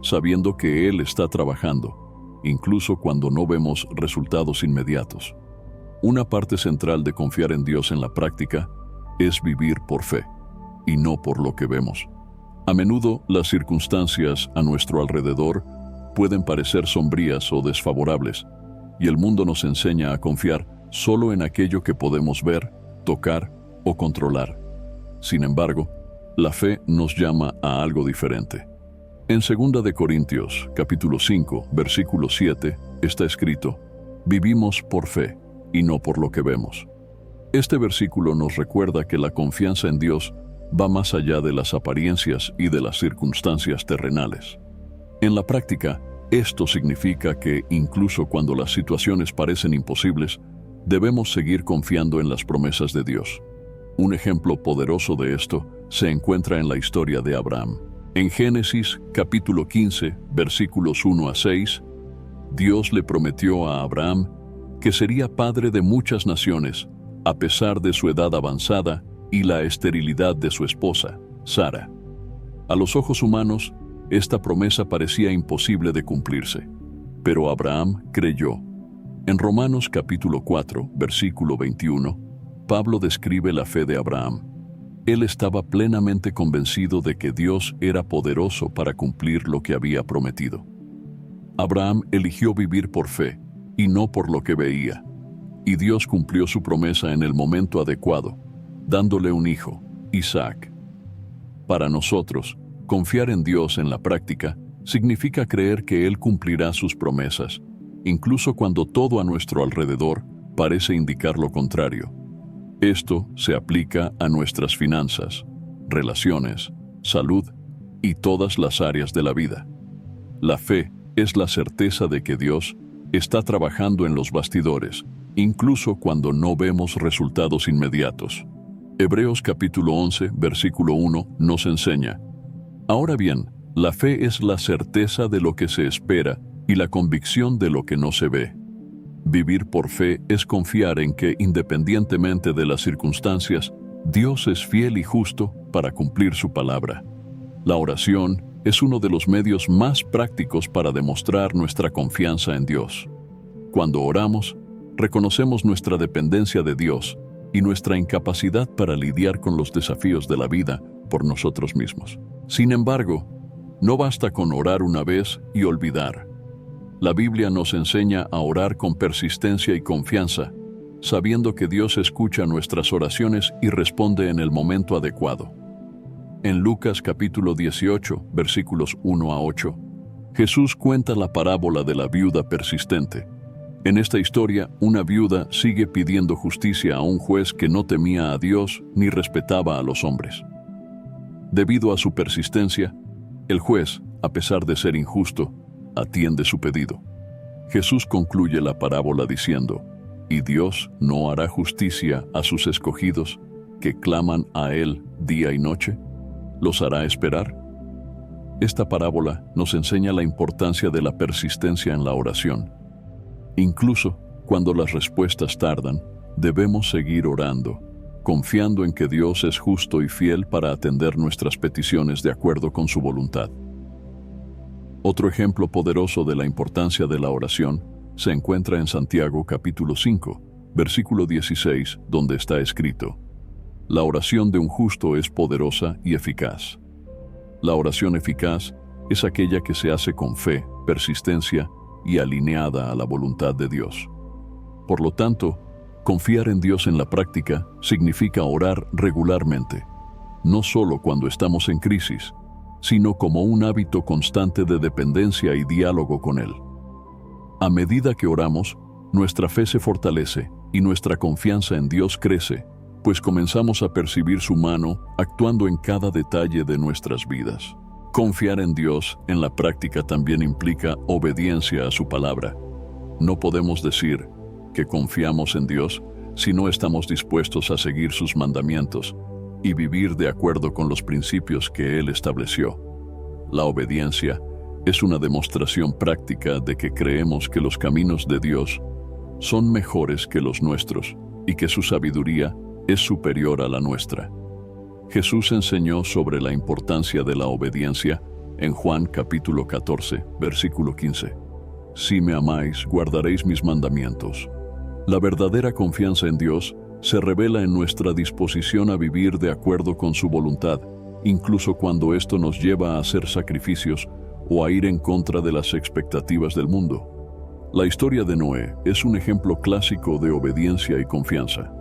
sabiendo que Él está trabajando, incluso cuando no vemos resultados inmediatos. Una parte central de confiar en Dios en la práctica es vivir por fe, y no por lo que vemos. A menudo las circunstancias a nuestro alrededor pueden parecer sombrías o desfavorables, y el mundo nos enseña a confiar solo en aquello que podemos ver, tocar o controlar. Sin embargo, la fe nos llama a algo diferente. En 2 de Corintios, capítulo 5, versículo 7, está escrito: Vivimos por fe y no por lo que vemos. Este versículo nos recuerda que la confianza en Dios va más allá de las apariencias y de las circunstancias terrenales. En la práctica, esto significa que, incluso cuando las situaciones parecen imposibles, debemos seguir confiando en las promesas de Dios. Un ejemplo poderoso de esto se encuentra en la historia de Abraham. En Génesis capítulo 15, versículos 1 a 6, Dios le prometió a Abraham que sería padre de muchas naciones, a pesar de su edad avanzada y la esterilidad de su esposa, Sara. A los ojos humanos, esta promesa parecía imposible de cumplirse, pero Abraham creyó. En Romanos capítulo 4, versículo 21, Pablo describe la fe de Abraham. Él estaba plenamente convencido de que Dios era poderoso para cumplir lo que había prometido. Abraham eligió vivir por fe y no por lo que veía, y Dios cumplió su promesa en el momento adecuado, dándole un hijo, Isaac. Para nosotros, confiar en Dios en la práctica significa creer que Él cumplirá sus promesas, incluso cuando todo a nuestro alrededor parece indicar lo contrario. Esto se aplica a nuestras finanzas, relaciones, salud y todas las áreas de la vida. La fe es la certeza de que Dios está trabajando en los bastidores, incluso cuando no vemos resultados inmediatos. Hebreos capítulo 11, versículo 1 nos enseña: Ahora bien, la fe es la certeza de lo que se espera y la convicción de lo que no se ve. Vivir por fe es confiar en que, independientemente de las circunstancias, Dios es fiel y justo para cumplir su palabra. La oración es uno de los medios más prácticos para demostrar nuestra confianza en Dios. Cuando oramos, reconocemos nuestra dependencia de Dios y nuestra incapacidad para lidiar con los desafíos de la vida por nosotros mismos. Sin embargo, no basta con orar una vez y olvidar. La Biblia nos enseña a orar con persistencia y confianza, sabiendo que Dios escucha nuestras oraciones y responde en el momento adecuado. En Lucas capítulo 18, versículos 1 a 8, Jesús cuenta la parábola de la viuda persistente. En esta historia, una viuda sigue pidiendo justicia a un juez que no temía a Dios ni respetaba a los hombres. Debido a su persistencia, el juez, a pesar de ser injusto, atiende su pedido. Jesús concluye la parábola diciendo: ¿Y Dios no hará justicia a sus escogidos que claman a Él día y noche? ¿Los hará esperar? Esta parábola nos enseña la importancia de la persistencia en la oración. Incluso cuando las respuestas tardan, debemos seguir orando, confiando en que Dios es justo y fiel para atender nuestras peticiones de acuerdo con su voluntad. Otro ejemplo poderoso de la importancia de la oración se encuentra en Santiago capítulo 5, versículo 16, donde está escrito: La oración de un justo es poderosa y eficaz. La oración eficaz es aquella que se hace con fe, persistencia y alineada a la voluntad de Dios. Por lo tanto, confiar en Dios en la práctica significa orar regularmente, no solo cuando estamos en crisis, sino como un hábito constante de dependencia y diálogo con Él. A medida que oramos, nuestra fe se fortalece y nuestra confianza en Dios crece, pues comenzamos a percibir su mano actuando en cada detalle de nuestras vidas. Confiar en Dios en la práctica también implica obediencia a su palabra. No podemos decir que confiamos en Dios si no estamos dispuestos a seguir sus mandamientos y vivir de acuerdo con los principios que Él estableció. La obediencia es una demostración práctica de que creemos que los caminos de Dios son mejores que los nuestros y que su sabiduría es superior a la nuestra. Jesús enseñó sobre la importancia de la obediencia en Juan capítulo 14, versículo 15. Si me amáis, guardaréis mis mandamientos. La verdadera confianza en Dios se revela en nuestra disposición a vivir de acuerdo con su voluntad, incluso cuando esto nos lleva a hacer sacrificios o a ir en contra de las expectativas del mundo. La historia de Noé es un ejemplo clásico de obediencia y confianza.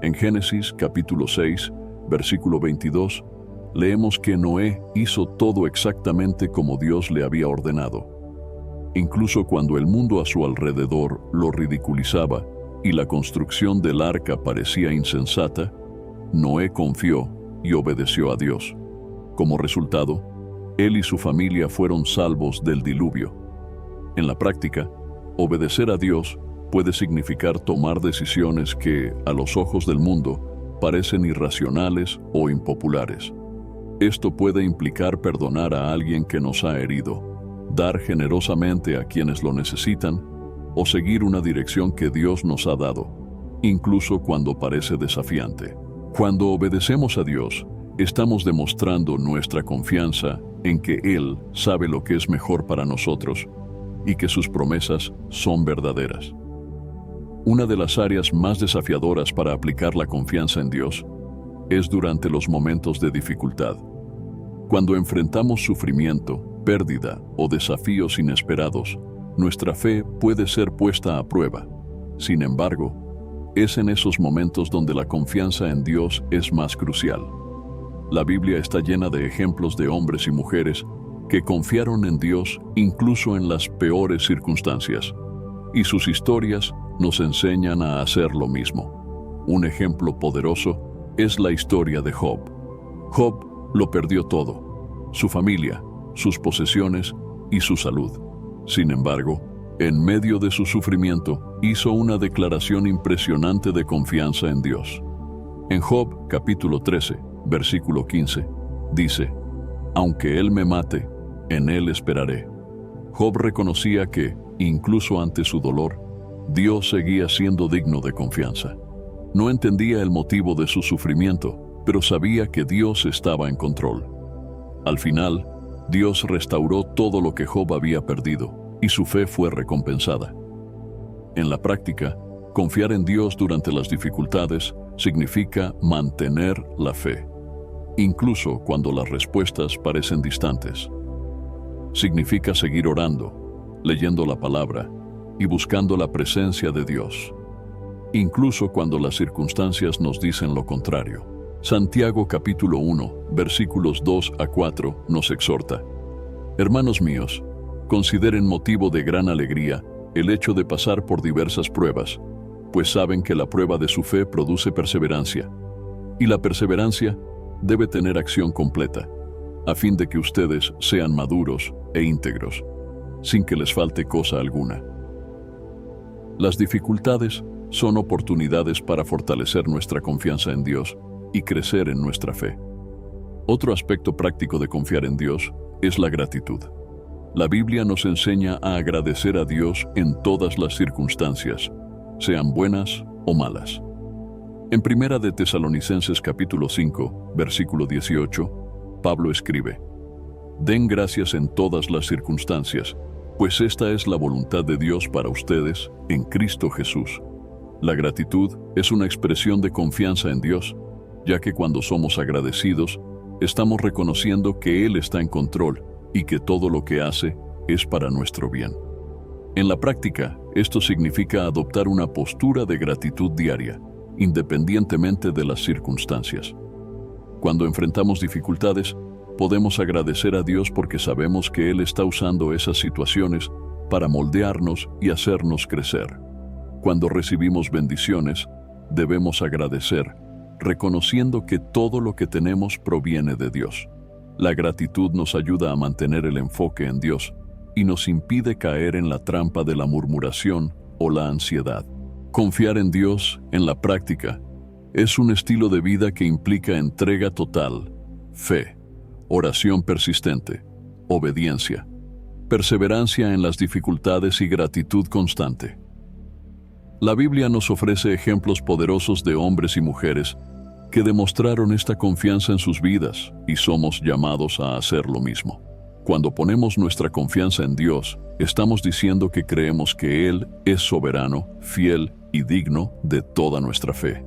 En Génesis capítulo 6, versículo 22, leemos que Noé hizo todo exactamente como Dios le había ordenado. Incluso cuando el mundo a su alrededor lo ridiculizaba y la construcción del arca parecía insensata, Noé confió y obedeció a Dios. Como resultado, él y su familia fueron salvos del diluvio. En la práctica, obedecer a Dios puede significar tomar decisiones que, a los ojos del mundo, parecen irracionales o impopulares. Esto puede implicar perdonar a alguien que nos ha herido, dar generosamente a quienes lo necesitan, o seguir una dirección que Dios nos ha dado, incluso cuando parece desafiante. Cuando obedecemos a Dios, estamos demostrando nuestra confianza en que Él sabe lo que es mejor para nosotros y que sus promesas son verdaderas. Una de las áreas más desafiadoras para aplicar la confianza en Dios es durante los momentos de dificultad. Cuando enfrentamos sufrimiento, pérdida o desafíos inesperados, nuestra fe puede ser puesta a prueba. Sin embargo, es en esos momentos donde la confianza en Dios es más crucial. La Biblia está llena de ejemplos de hombres y mujeres que confiaron en Dios incluso en las peores circunstancias, y sus historias nos enseñan a hacer lo mismo. Un ejemplo poderoso es la historia de Job. Job lo perdió todo: su familia, sus posesiones y su salud. Sin embargo, en medio de su sufrimiento, hizo una declaración impresionante de confianza en Dios. En Job capítulo 13, versículo 15, dice: «Aunque Él me mate, en Él esperaré». Job reconocía que, incluso ante su dolor, Dios seguía siendo digno de confianza. No entendía el motivo de su sufrimiento, pero sabía que Dios estaba en control. Al final, Dios restauró todo lo que Job había perdido, y su fe fue recompensada. En la práctica, confiar en Dios durante las dificultades significa mantener la fe, incluso cuando las respuestas parecen distantes. Significa seguir orando, leyendo la palabra y buscando la presencia de Dios, incluso cuando las circunstancias nos dicen lo contrario. Santiago capítulo 1, versículos 2 a 4 nos exhorta: «Hermanos míos, consideren motivo de gran alegría el hecho de pasar por diversas pruebas, pues saben que la prueba de su fe produce perseverancia, y la perseverancia debe tener acción completa, a fin de que ustedes sean maduros e íntegros, sin que les falte cosa alguna». Las dificultades son oportunidades para fortalecer nuestra confianza en Dios y crecer en nuestra fe. Otro aspecto práctico de confiar en Dios es la gratitud. La Biblia nos enseña a agradecer a Dios en todas las circunstancias, sean buenas o malas. En Primera de Tesalonicenses capítulo 5, versículo 18, Pablo escribe: «Den gracias en todas las circunstancias, pues esta es la voluntad de Dios para ustedes en Cristo Jesús». La gratitud es una expresión de confianza en Dios, ya que cuando somos agradecidos, estamos reconociendo que Él está en control y que todo lo que hace es para nuestro bien. En la práctica, esto significa adoptar una postura de gratitud diaria, independientemente de las circunstancias. Cuando enfrentamos dificultades, podemos agradecer a Dios porque sabemos que Él está usando esas situaciones para moldearnos y hacernos crecer. Cuando recibimos bendiciones, debemos agradecer, reconociendo que todo lo que tenemos proviene de Dios. La gratitud nos ayuda a mantener el enfoque en Dios y nos impide caer en la trampa de la murmuración o la ansiedad. Confiar en Dios, en la práctica, es un estilo de vida que implica entrega total, fe, oración persistente, obediencia, perseverancia en las dificultades y gratitud constante. La Biblia nos ofrece ejemplos poderosos de hombres y mujeres que demostraron esta confianza en sus vidas y somos llamados a hacer lo mismo. Cuando ponemos nuestra confianza en Dios, estamos diciendo que creemos que Él es soberano, fiel y digno de toda nuestra fe.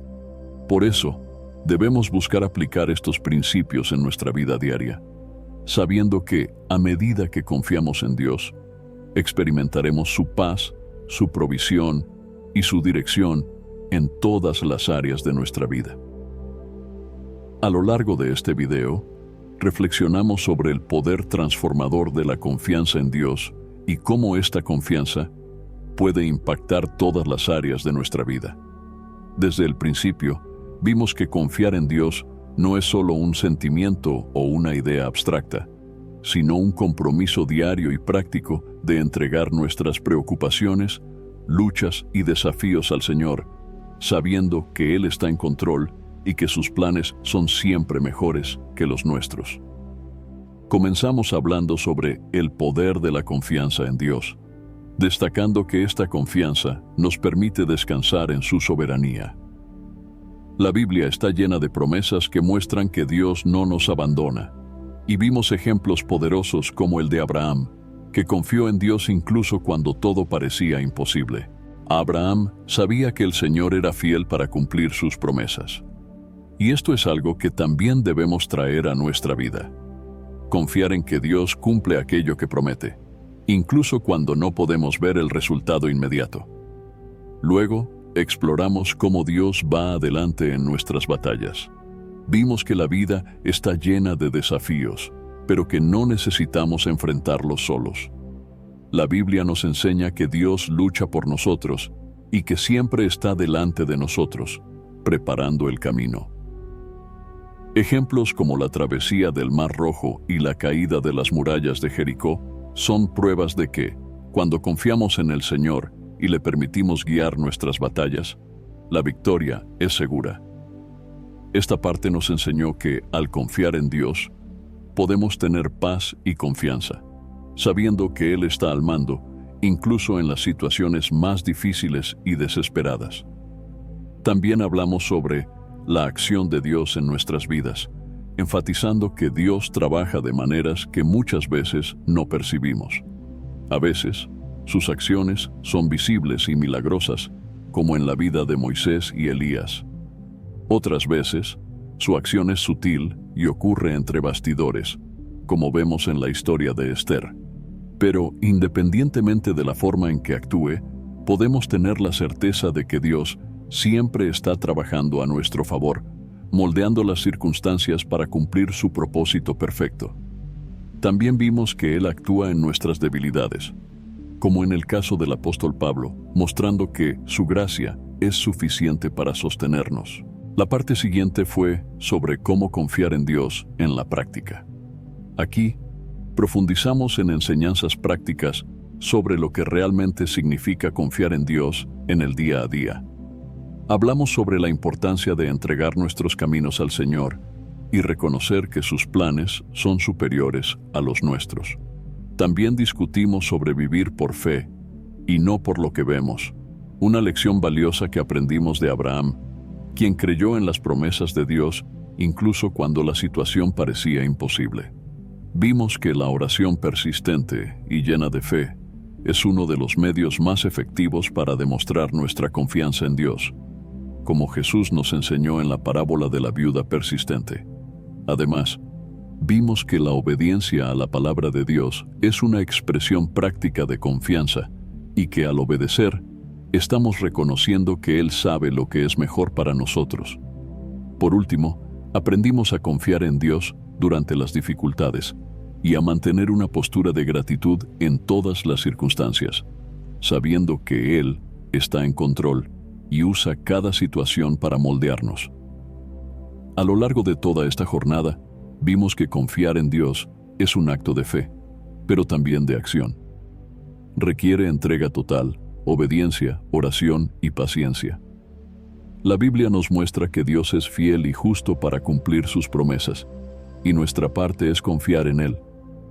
Por eso, debemos buscar aplicar estos principios en nuestra vida diaria, sabiendo que, a medida que confiamos en Dios, experimentaremos su paz, su provisión y su dirección en todas las áreas de nuestra vida. A lo largo de este video, reflexionamos sobre el poder transformador de la confianza en Dios y cómo esta confianza puede impactar todas las áreas de nuestra vida. Desde el principio, vimos que confiar en Dios no es solo un sentimiento o una idea abstracta, sino un compromiso diario y práctico de entregar nuestras preocupaciones, luchas y desafíos al Señor, sabiendo que Él está en control y que sus planes son siempre mejores que los nuestros. Comenzamos hablando sobre el poder de la confianza en Dios, destacando que esta confianza nos permite descansar en su soberanía. La Biblia está llena de promesas que muestran que Dios no nos abandona, y vimos ejemplos poderosos como el de Abraham, que confió en Dios incluso cuando todo parecía imposible. Abraham sabía que el Señor era fiel para cumplir sus promesas. Y esto es algo que también debemos traer a nuestra vida. Confiar en que Dios cumple aquello que promete, incluso cuando no podemos ver el resultado inmediato. Luego, exploramos cómo Dios va adelante en nuestras batallas. Vimos que la vida está llena de desafíos, pero que no necesitamos enfrentarlos solos. La Biblia nos enseña que Dios lucha por nosotros y que siempre está delante de nosotros, preparando el camino. Ejemplos como la travesía del Mar Rojo y la caída de las murallas de Jericó son pruebas de que, cuando confiamos en el Señor y le permitimos guiar nuestras batallas, la victoria es segura. Esta parte nos enseñó que, al confiar en Dios, podemos tener paz y confianza, sabiendo que Él está al mando, incluso en las situaciones más difíciles y desesperadas. También hablamos sobre la acción de Dios en nuestras vidas, enfatizando que Dios trabaja de maneras que muchas veces no percibimos. A veces, sus acciones son visibles y milagrosas, como en la vida de Moisés y Elías. Otras veces, su acción es sutil y ocurre entre bastidores, como vemos en la historia de Esther. Pero, independientemente de la forma en que actúe, podemos tener la certeza de que Dios siempre está trabajando a nuestro favor, moldeando las circunstancias para cumplir su propósito perfecto. También vimos que Él actúa en nuestras debilidades, como en el caso del apóstol Pablo, mostrando que su gracia es suficiente para sostenernos. La parte siguiente fue sobre cómo confiar en Dios en la práctica. Aquí, profundizamos en enseñanzas prácticas sobre lo que realmente significa confiar en Dios en el día a día. Hablamos sobre la importancia de entregar nuestros caminos al Señor y reconocer que sus planes son superiores a los nuestros. También discutimos sobre vivir por fe y no por lo que vemos, una lección valiosa que aprendimos de Abraham, quien creyó en las promesas de Dios incluso cuando la situación parecía imposible. Vimos que la oración persistente y llena de fe es uno de los medios más efectivos para demostrar nuestra confianza en Dios, como Jesús nos enseñó en la parábola de la viuda persistente. Además, vimos que la obediencia a la palabra de Dios es una expresión práctica de confianza y que al obedecer, estamos reconociendo que Él sabe lo que es mejor para nosotros. Por último, aprendimos a confiar en Dios durante las dificultades y a mantener una postura de gratitud en todas las circunstancias, sabiendo que Él está en control y usa cada situación para moldearnos. A lo largo de toda esta jornada, vimos que confiar en Dios es un acto de fe, pero también de acción. Requiere entrega total, obediencia, oración y paciencia. La Biblia nos muestra que Dios es fiel y justo para cumplir sus promesas, y nuestra parte es confiar en Él,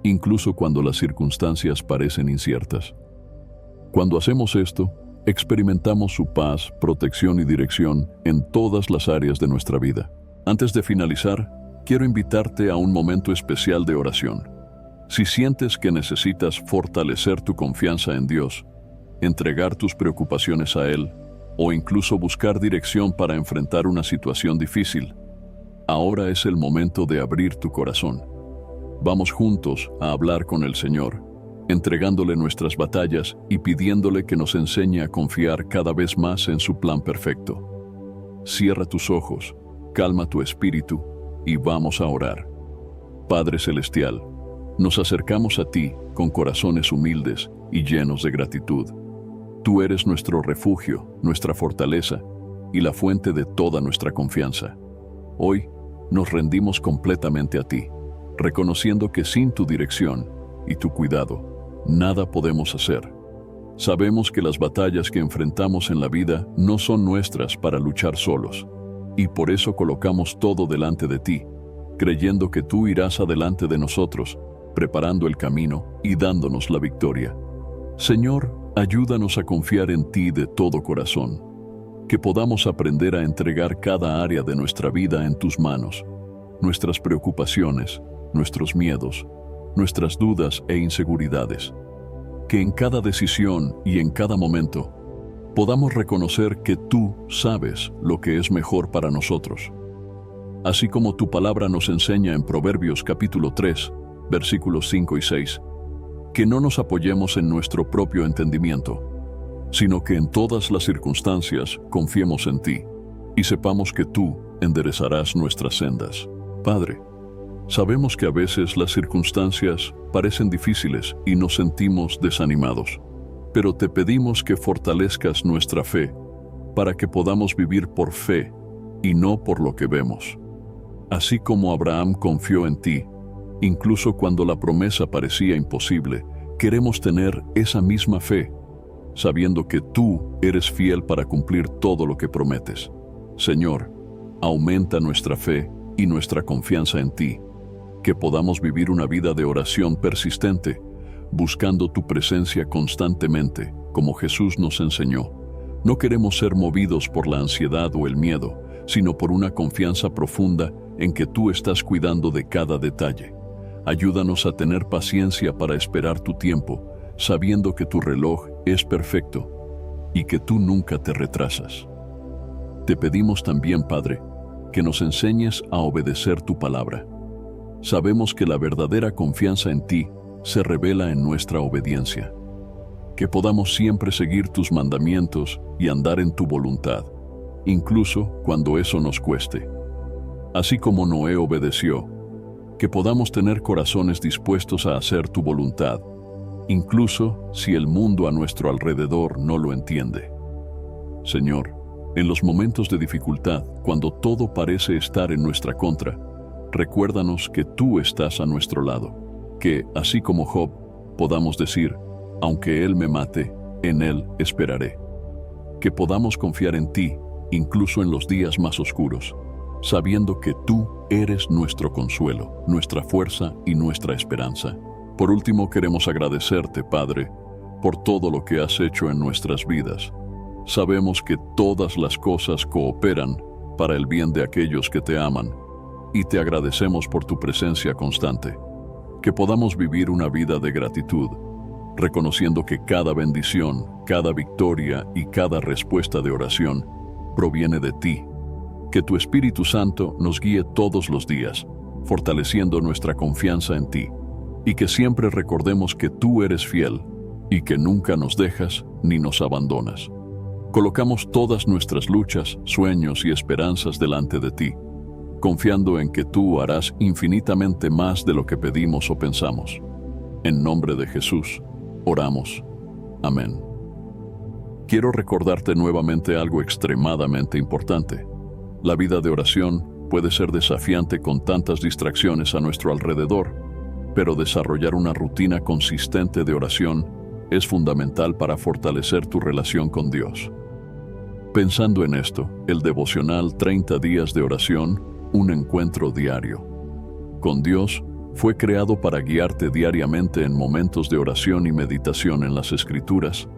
incluso cuando las circunstancias parecen inciertas. Cuando hacemos esto, experimentamos su paz, protección y dirección en todas las áreas de nuestra vida. Antes de finalizar, quiero invitarte a un momento especial de oración. Si sientes que necesitas fortalecer tu confianza en Dios, entregar tus preocupaciones a Él, o incluso buscar dirección para enfrentar una situación difícil, ahora es el momento de abrir tu corazón. Vamos juntos a hablar con el Señor, entregándole nuestras batallas y pidiéndole que nos enseñe a confiar cada vez más en su plan perfecto. Cierra tus ojos, calma tu espíritu y vamos a orar. Padre Celestial, nos acercamos a ti con corazones humildes y llenos de gratitud. Tú eres nuestro refugio, nuestra fortaleza y la fuente de toda nuestra confianza. Hoy nos rendimos completamente a ti, reconociendo que sin tu dirección y tu cuidado, nada podemos hacer. Sabemos que las batallas que enfrentamos en la vida no son nuestras para luchar solos, y por eso colocamos todo delante de ti, creyendo que tú irás adelante de nosotros, preparando el camino y dándonos la victoria. Señor, ayúdanos a confiar en ti de todo corazón, que podamos aprender a entregar cada área de nuestra vida en tus manos, nuestras preocupaciones, nuestros miedos, nuestras dudas e inseguridades. Que en cada decisión y en cada momento podamos reconocer que tú sabes lo que es mejor para nosotros. Así como tu palabra nos enseña en Proverbios capítulo 3, versículos 5 y 6, que no nos apoyemos en nuestro propio entendimiento, sino que en todas las circunstancias confiemos en ti y sepamos que tú enderezarás nuestras sendas. Padre, sabemos que a veces las circunstancias parecen difíciles y nos sentimos desanimados, pero te pedimos que fortalezcas nuestra fe para que podamos vivir por fe y no por lo que vemos. Así como Abraham confió en ti, incluso cuando la promesa parecía imposible, queremos tener esa misma fe, sabiendo que tú eres fiel para cumplir todo lo que prometes. Señor, aumenta nuestra fe y nuestra confianza en ti, que podamos vivir una vida de oración persistente, buscando tu presencia constantemente, como Jesús nos enseñó. No queremos ser movidos por la ansiedad o el miedo, sino por una confianza profunda en que tú estás cuidando de cada detalle. Ayúdanos a tener paciencia para esperar tu tiempo, sabiendo que tu reloj es perfecto y que tú nunca te retrasas. Te pedimos también, Padre, que nos enseñes a obedecer tu palabra. Sabemos que la verdadera confianza en ti se revela en nuestra obediencia. Que podamos siempre seguir tus mandamientos y andar en tu voluntad, incluso cuando eso nos cueste. Así como Noé obedeció, que podamos tener corazones dispuestos a hacer tu voluntad, incluso si el mundo a nuestro alrededor no lo entiende. Señor, en los momentos de dificultad, cuando todo parece estar en nuestra contra, recuérdanos que tú estás a nuestro lado, que, así como Job, podamos decir, aunque él me mate, en él esperaré. Que podamos confiar en ti, incluso en los días más oscuros, sabiendo que tú eres nuestro consuelo, nuestra fuerza y nuestra esperanza. Por último, queremos agradecerte, Padre, por todo lo que has hecho en nuestras vidas. Sabemos que todas las cosas cooperan para el bien de aquellos que te aman, y te agradecemos por tu presencia constante. Que podamos vivir una vida de gratitud, reconociendo que cada bendición, cada victoria y cada respuesta de oración proviene de ti. Que tu Espíritu Santo nos guíe todos los días, fortaleciendo nuestra confianza en ti, y que siempre recordemos que tú eres fiel y que nunca nos dejas ni nos abandonas. Colocamos todas nuestras luchas, sueños y esperanzas delante de ti, confiando en que tú harás infinitamente más de lo que pedimos o pensamos. En nombre de Jesús, oramos. Amén. Quiero recordarte nuevamente algo extremadamente importante. La vida de oración puede ser desafiante con tantas distracciones a nuestro alrededor, pero desarrollar una rutina consistente de oración es fundamental para fortalecer tu relación con Dios. Pensando en esto, el devocional 30 días de oración, un encuentro diario con Dios, fue creado para guiarte diariamente en momentos de oración y meditación en las Escrituras,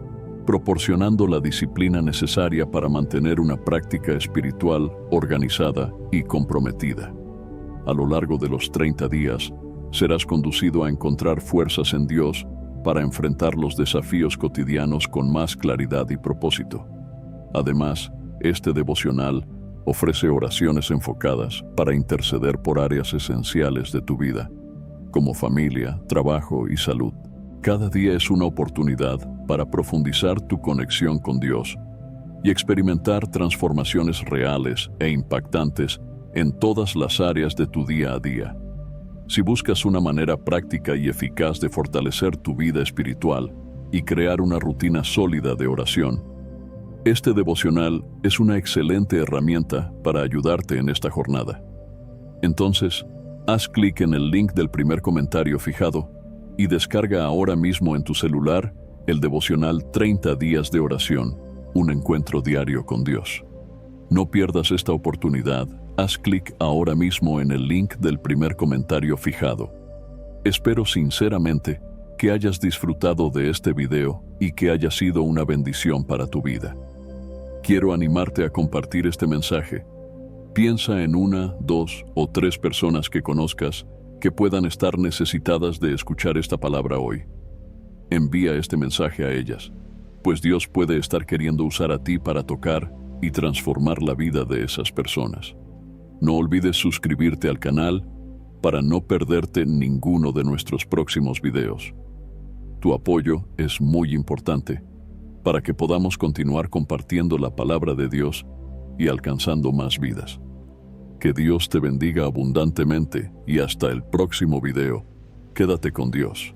proporcionando la disciplina necesaria para mantener una práctica espiritual organizada y comprometida. A lo largo de los 30 días, serás conducido a encontrar fuerzas en Dios para enfrentar los desafíos cotidianos con más claridad y propósito. Además, este devocional ofrece oraciones enfocadas para interceder por áreas esenciales de tu vida, como familia, trabajo y salud. Cada día es una oportunidad para profundizar tu conexión con Dios y experimentar transformaciones reales e impactantes en todas las áreas de tu día a día. Si buscas una manera práctica y eficaz de fortalecer tu vida espiritual y crear una rutina sólida de oración, este devocional es una excelente herramienta para ayudarte en esta jornada. Entonces, haz clic en el link del primer comentario fijado y descarga ahora mismo en tu celular el devocional 30 días de oración, un encuentro diario con Dios. No pierdas esta oportunidad, haz clic ahora mismo en el link del primer comentario fijado. Espero sinceramente que hayas disfrutado de este video y que haya sido una bendición para tu vida. Quiero animarte a compartir este mensaje. Piensa en 1, 2 o 3 personas que conozcas que puedan estar necesitadas de escuchar esta palabra hoy. Envía este mensaje a ellas, pues Dios puede estar queriendo usar a ti para tocar y transformar la vida de esas personas. No olvides suscribirte al canal para no perderte ninguno de nuestros próximos videos. Tu apoyo es muy importante para que podamos continuar compartiendo la palabra de Dios y alcanzando más vidas. Que Dios te bendiga abundantemente y hasta el próximo video. Quédate con Dios.